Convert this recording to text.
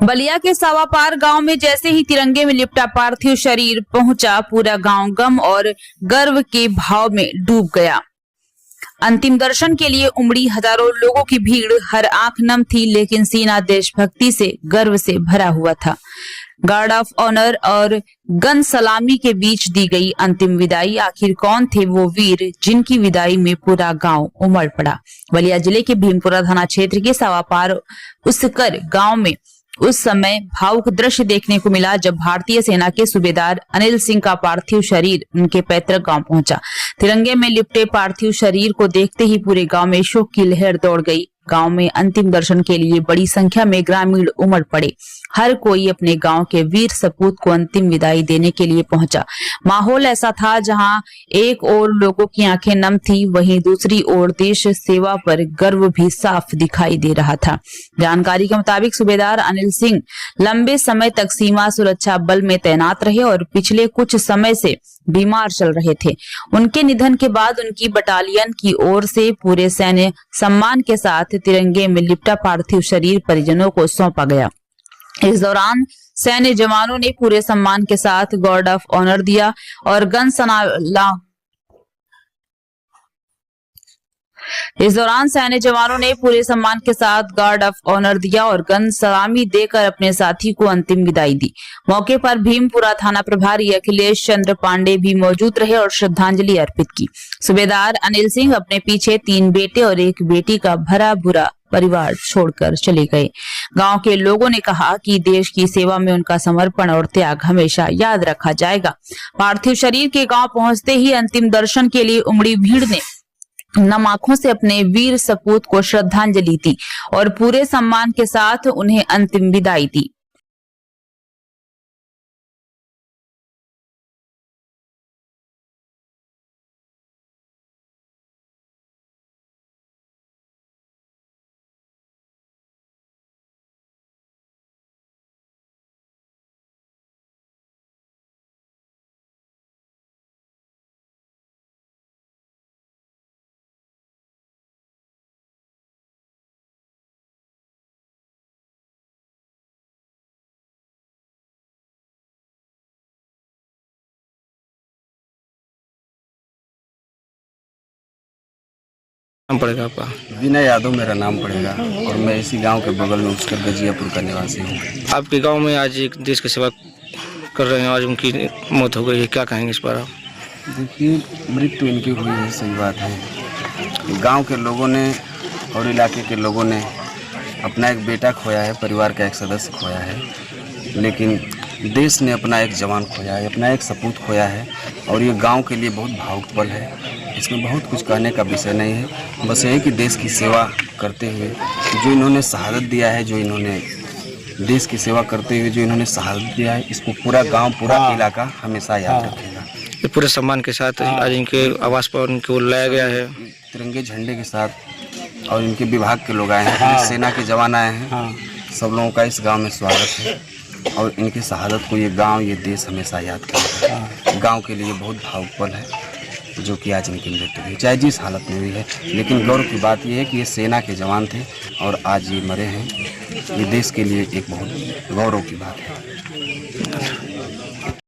बलिया के सावापार गांव में जैसे ही तिरंगे में लिपटा पार्थिव शरीर पहुंचा, पूरा गांव गम और गर्व के भाव में डूब गया। अंतिम दर्शन के लिए उमड़ी हजारों लोगों की भीड़, हर आंख नम थी, लेकिन सीना देशभक्ति से, गर्व से भरा हुआ था। गार्ड ऑफ ऑनर और गन सलामी के बीच दी गई अंतिम विदाई। आखिर कौन थे वो वीर जिनकी विदाई में पूरा गांव उमड़ पड़ा? बलिया जिले के भीमपुरा थाना क्षेत्र के सावापार उसकर गांव में उस समय भावुक दृश्य देखने को मिला जब भारतीय सेना के सूबेदार अनिल सिंह का पार्थिव शरीर उनके पैतृक गांव पहुंचा। तिरंगे में लिपटे पार्थिव शरीर को देखते ही पूरे गांव में शोक की लहर दौड़ गई। गांव में अंतिम दर्शन के लिए बड़ी संख्या में ग्रामीण उमड़ पड़े। हर कोई अपने गांव के वीर सपूत को अंतिम विदाई देने के लिए पहुंचा। माहौल ऐसा था जहां एक ओर लोगों की आंखें नम थी, वहीं दूसरी ओर देश सेवा पर गर्व भी साफ दिखाई दे रहा था। जानकारी के मुताबिक सूबेदार अनिल सिंह लंबे समय तक सीमा सुरक्षा बल में तैनात रहे और पिछले कुछ समय से बीमार चल रहे थे। उनके निधन के बाद उनकी बटालियन की ओर से पूरे सैन्य सम्मान के साथ तिरंगे में लिपटा पार्थिव शरीर परिजनों को सौंपा गया। इस दौरान सैन्य जवानों ने पूरे सम्मान के साथ गार्ड ऑफ ऑनर दिया और गन सलामी देकर अपने साथी को अंतिम विदाई दी। मौके पर भीमपुरा थाना प्रभारी अखिलेश चंद्र पांडे भी मौजूद रहे और श्रद्धांजलि अर्पित की। सूबेदार अनिल सिंह अपने पीछे 3 बेटे और 1 बेटी का भरा भूरा परिवार छोड़कर चले गए। गांव के लोगों ने कहा कि देश की सेवा में उनका समर्पण और त्याग हमेशा याद रखा जाएगा। पार्थिव शरीर के गांव पहुंचते ही अंतिम दर्शन के लिए उमड़ी भीड़ ने नम आंखों से अपने वीर सपूत को श्रद्धांजलि दी और पूरे सम्मान के साथ उन्हें अंतिम विदाई दी। नाम पड़ेगा आपका? विनय यादव मेरा नाम पड़ेगा और मैं इसी गांव के बगल में उसकर गजियापुर का निवासी हूँ। आपके गांव में आज एक देश की सेवा कर रहे हैं, आज उनकी मौत हो गई है, क्या कहेंगे इस पर आप? देखिए, मृत्यु इनकी हुई है, सही बात है। गांव के लोगों ने और इलाके के लोगों ने अपना एक बेटा खोया है, परिवार का एक सदस्य खोया है, लेकिन देश ने अपना एक जवान खोया है, अपना एक सपूत खोया है और ये गांव के लिए बहुत भावुक पल है। इसमें बहुत कुछ कहने का विषय नहीं है, बस यही कि देश की सेवा करते हुए जो इन्होंने शहादत दिया है, जो इन्होंने देश की सेवा करते हुए जो इन्होंने शहादत दिया है, इसको पूरा गांव, पूरा इलाका हमेशा याद रखेगा। ये पूरे सम्मान के साथ आज इनके आवास पर उनको लाया गया है, तिरंगे झंडे के साथ, और इनके विभाग के लोग आए हैं, पुलिस सेना के जवान आए हैं। सब लोगों का इस गाँव में स्वागत है और इनकी शहादत को ये गाँव, ये देश हमेशा याद करेगा। गाँव के लिए बहुत भावुक पल है जो कि आज इनकी मृत्यु हुई, चाहे जिस हालत में हुई है, लेकिन गौरव की बात यह है कि ये सेना के जवान थे और आज ये मरे हैं। ये देश के लिए एक बहुत गौरव की बात है।